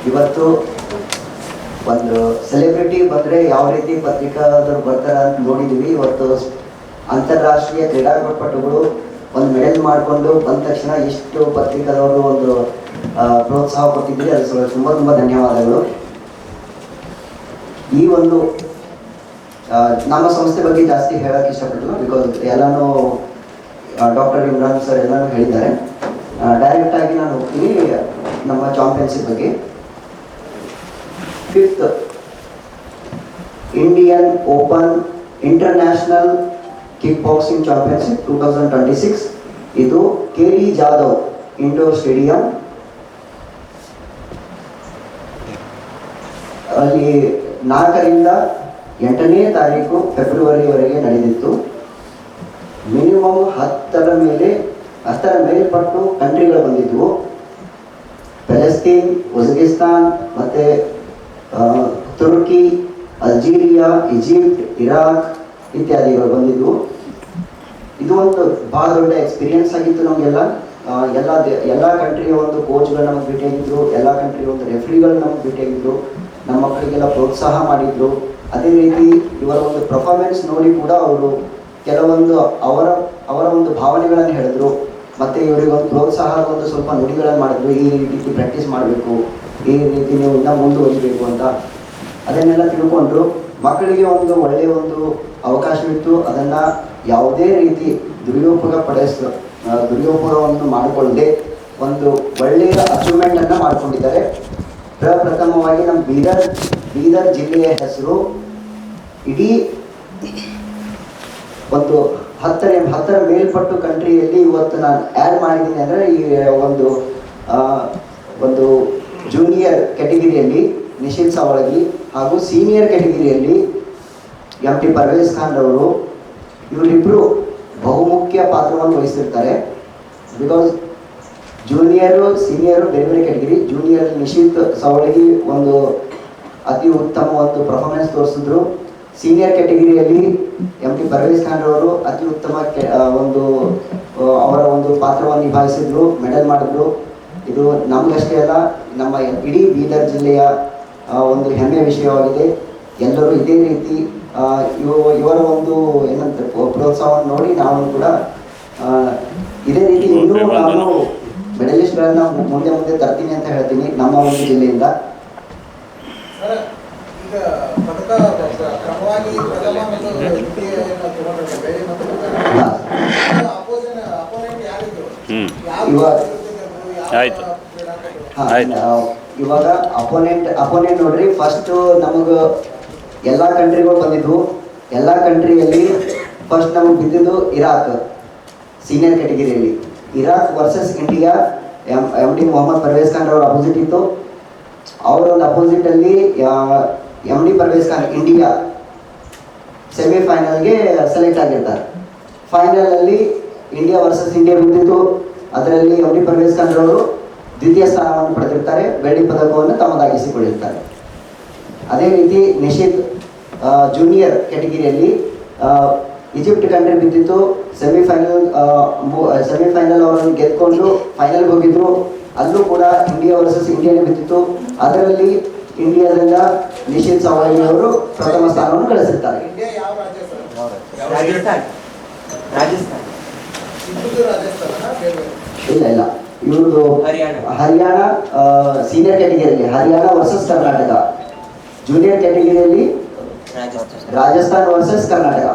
ಇವತ್ತು ಒಂದು ಸೆಲೆಬ್ರಿಟಿ ಬಂದರೆ ಯಾವ ರೀತಿ ಪತ್ರಿಕಾದವ್ರು ಬರ್ತಾರೆ ಅಂತ ನೋಡಿದ್ದೀವಿ. ಇವತ್ತು ಅಂತಾರಾಷ್ಟ್ರೀಯ ಕ್ರೀಡಾಪಟುಗಳು ಒಂದು ಮೆಡಲ್ ಮಾಡಿಕೊಂಡು ಬಂದ ತಕ್ಷಣ ಇಷ್ಟು ಪತ್ರಿಕಾದವರು ಒಂದು ಪ್ರೋತ್ಸಾಹ ಕೊಟ್ಟಿದ್ದೀರಿ. ಅದು ತುಂಬ ತುಂಬ ಧನ್ಯವಾದಗಳು. ಈ ಒಂದು ನಮ್ಮ ಸಂಸ್ಥೆ ಬಗ್ಗೆ ಜಾಸ್ತಿ ಹೇಳೋಕ್ಕೆ ಇಷ್ಟಪಟ್ಟಿಲ್ಲ, ಬಿಕಾಸ್ ಎಲ್ಲನೂ ಡಾಕ್ಟರ್ ಇಮ್ರಾನ್ ಸರ್ ಎಲ್ಲನೂ ಹೇಳಿದ್ದಾರೆ. ಡೈರೆಕ್ಟಾಗಿ ನಾನು ಹೋಗ್ತೀನಿ ನಮ್ಮ ಚಾಂಪಿಯನ್ಶಿಪ್ ಬಗ್ಗೆ. 5th Indian open international kick boxing championship 2026. ಇದು KD ಜಾಧವ್ ಇಂಡೋರ್ ಸ್ಟೇಡಿಯಂ ಅಲ್ಲಿ 4ರಿಂದ 8ನೇ ತಾರೀಕು ಫೆಬ್ರವರಿವರೆಗೆ ನಡೆದಿತ್ತು. ಮಿನಿಮಮ್ 10ರ ಮೇಲ್ಪಟ್ಟು ಕಂಟ್ರಿಗಳು ಬಂದಿದ್ವು. ಪ್ಯಾಲೆಸ್ತೀನ್, ಉಜ್ಬೇಕಿಸ್ತಾನ್, ಮತ್ತು ತುರ್ಕಿ, ಅಲ್ಜೀರಿಯಾ, ಈಜಿಪ್ಟ್, ಇರಾಕ್ ಇತ್ಯಾದಿಗಳು ಬಂದಿದ್ವು. ಇದು ಒಂದು ಭಾಳ ದೊಡ್ಡ ಎಕ್ಸ್ಪೀರಿಯನ್ಸ್ ಆಗಿತ್ತು ನಮಗೆಲ್ಲ. ಎಲ್ಲ ಕಂಟ್ರಿಯ ಒಂದು ಕೋಚ್ಗಳು ನಮಗೆ ಭೇಟಿಯಾಗಿದ್ದರು, ಎಲ್ಲ ಕಂಟ್ರಿಯ ಒಂದು ರೆಫ್ರಿಗಳು ನಮಗೆ ಭೇಟಿಯಾಗಿದ್ದರು, ನಮ್ಮ ಮಕ್ಕಳಿಗೆಲ್ಲ ಪ್ರೋತ್ಸಾಹ ಮಾಡಿದ್ರು. ಅದೇ ರೀತಿ ಇವರ ಒಂದು ಪರ್ಫಾರ್ಮೆನ್ಸ್ ನೋಡಿ ಕೂಡ ಅವರು ಕೆಲವೊಂದು ಅವರ ಒಂದು ಭಾವನೆಗಳನ್ನು ಹೇಳಿದ್ರು. ಮತ್ತು ಇವರಿಗೊಂದು ಪ್ರೋತ್ಸಾಹದ ಒಂದು ಸ್ವಲ್ಪ ನುಡಿಗಳನ್ನು ಮಾಡಿದ್ರು. ಈ ರೀತಿ ಪ್ರಾಕ್ಟೀಸ್ ಮಾಡಬೇಕು, ಈ ರೀತಿ ನೀವು ಇನ್ನೂ ಮುಂದುವರಿಸಬೇಕು ಅಂತ ಅದನ್ನೆಲ್ಲ ತಿಳ್ಕೊಂಡ್ರು. ಮಕ್ಕಳಿಗೆ ಒಂದು ಒಳ್ಳೆಯ ಒಂದು ಅವಕಾಶವಿತ್ತು. ಅದನ್ನು ಯಾವುದೇ ರೀತಿ ದುರುಪಯೋಗವನ್ನು ಮಾಡಿಕೊಳ್ಳದೆ ಒಂದು ಒಳ್ಳೆಯ ಅಚೀವ್ಮೆಂಟನ್ನು ಮಾಡಿಕೊಂಡಿದ್ದಾರೆ. ಪ್ರಪ್ರಥಮವಾಗಿ ನಮ್ಮ ಬೀದರ್ ಜಿಲ್ಲೆಯ ಹೆಸರು ಇಡೀ ಒಂದು 10ರ ಮೇಲ್ಪಟ್ಟು ಕಂಟ್ರಿಯಲ್ಲಿ ಇವತ್ತು ನಾನು ಆ್ಯಡ್ ಮಾಡಿದ್ದೀನಿ. ಅಂದರೆ ಈ ಒಂದು ಜೂನಿಯರ್ ಕ್ಯಾಟಗಿರಿಯಲ್ಲಿ ನಿಶೀತ್ ಸವಳಗಿ ಹಾಗೂ ಸೀನಿಯರ್ ಕ್ಯಾಟಗಿರಿಯಲ್ಲಿ MT ಪರ್ವೇಜ್ ಖಾನ್ ಅವರು, ಇವರಿಬ್ಬರು ಬಹುಮುಖ್ಯ ಪಾತ್ರವನ್ನು ವಹಿಸಿರ್ತಾರೆ. ಬಿಕಾಸ್ ಜೂನಿಯರು ಸೀನಿಯರು ಬೇರೆ ಬೇರೆ ಕ್ಯಾಟಗಿರಿ. ಜೂನಿಯರ್ ನಿಶೀತ್ ಸವಳಗಿ ಒಂದು ಅತಿ ಉತ್ತಮ ಒಂದು ಪರ್ಫಾರ್ಮೆನ್ಸ್ ತೋರಿಸಿದ್ರು. ಸೀನಿಯರ್ ಕ್ಯಾಟಗಿರಿಯಲ್ಲಿ MT ಪರ್ವೇಜ್ ಖಾನ್ ಅವರು ಅತಿ ಉತ್ತಮ ಅವರ ಒಂದು ಪಾತ್ರವನ್ನು ನಿಭಾಯಿಸಿದ್ರು, ಮೆಡಲ್ ಮಾಡಿದ್ರು. ಇದು ನಮಗಷ್ಟೇ ಅಲ್ಲ, ನಮ್ಮ ಇಡೀ ಬೀದರ್ ಜಿಲ್ಲೆಯ ಒಂದು ಹೆಮ್ಮೆಯ ವಿಷಯವಾಗಿದೆ. ಎಲ್ಲರೂ ಇದೇ ರೀತಿ ಇವರ ಒಂದು ಏನಂತ ಪ್ರೋತ್ಸಾಹವನ್ನು ನೋಡಿ ನಾವು ಕೂಡ ಇದೇ ರೀತಿ ಇನ್ನೂ ನಾನು ಮೆಡಲಿಸ್ಟ್ಗಳನ್ನ ಮುಂದೆ ತರ್ತೀನಿ ಅಂತ ಹೇಳ್ತೀನಿ ನಮ್ಮ ಒಂದು ಜಿಲ್ಲೆಯಿಂದ. ಇವಾಗ ಅಪೋನೆಂಟ್ ನೋಡ್ರಿ. ಫಸ್ಟು ನಮಗೆ ಎಲ್ಲ ಕಂಟ್ರಿಗಳು ಬಂದಿದ್ವು. ಎಲ್ಲ ಕಂಟ್ರಿಯಲ್ಲಿ ಫಸ್ಟ್ ನಮಗೆ ಬಿದ್ದಿದ್ದು ಇರಾಕ್ ಸೀನಿಯರ್ ಕ್ಯಾಟಗಿರಿಯಲ್ಲಿ. Iraq versus India. MT Mohammad Parvez Khan ಅವ್ರ ಅಪೋಸಿಟ್ ಇತ್ತು. ಅವರೊಂದು ಅಪೋಸಿಟಲ್ಲಿ MD ಪರ್ವೇಜ್ ಖಾನ್ ಇಂಡಿಯಾ ಸೆಮಿಫೈನಲ್ಗೆ ಸೆಲೆಕ್ಟ್ ಆಗಿರ್ತಾರೆ. ಫೈನಲಲ್ಲಿ ಇಂಡಿಯಾ ವರ್ಸಸ್ ಇಂಡಿಯಾ ಬಿದ್ದಿತ್ತು. ಅದರಲ್ಲಿ MD ಪರ್ವೇಜ್ ಖಾನ್ ಅವರು ದ್ವಿತೀಯ ಸ್ಥಾನವನ್ನು ಪಡೆದಿರ್ತಾರೆ, ಬೆಳ್ಳಿ ಪದಕವನ್ನು ತಮ್ಮದಾಗಿಸಿಕೊಂಡಿರ್ತಾರೆ. ಅದೇ ರೀತಿ ನಿಶೀತ್ ಜೂನಿಯರ್ ಕ್ಯಾಟಗಿರಿಯಲ್ಲಿ ಈಜಿಪ್ಟ್ ಕಂಟ್ರಿ ಬಿದ್ದಿತ್ತು. ಸೆಮಿಫೈನಲ್ ಅವರನ್ನು ಗೆದ್ಕೊಂಡು ಫೈನಲ್ಗೆ ಹೋಗಿದ್ರು. ಅಲ್ಲೂ ಕೂಡ ಇಂಡಿಯಾ ವರ್ಸಸ್ ಇಂಡಿಯಾನೇ ಬಿದ್ದಿತ್ತು. ಅದರಲ್ಲಿ ಇಂಡಿಯಾದಿಂದ ನಿಶೀತ್ ಸವಳಗಿ ಅವರು ಪ್ರಥಮ ಸ್ಥಾನವನ್ನು ಗಳಿಸಿರ್ತಾರೆ. ಇಲ್ಲ ಇವ್ರದ್ದು ಹರಿಯಾಣ ಸೀನಿಯರ್ ಕ್ಯಾಟಗಿರಿಯಲ್ಲಿ ಹರಿಯಾಣ ವರ್ಸಸ್ ಕರ್ನಾಟಕ. ಜೂನಿಯರ್ ಕ್ಯಾಟಗಿರಿಯಲ್ಲಿ ರಾಜಸ್ಥಾನ್ ವರ್ಸಸ್ ಕರ್ನಾಟಕ.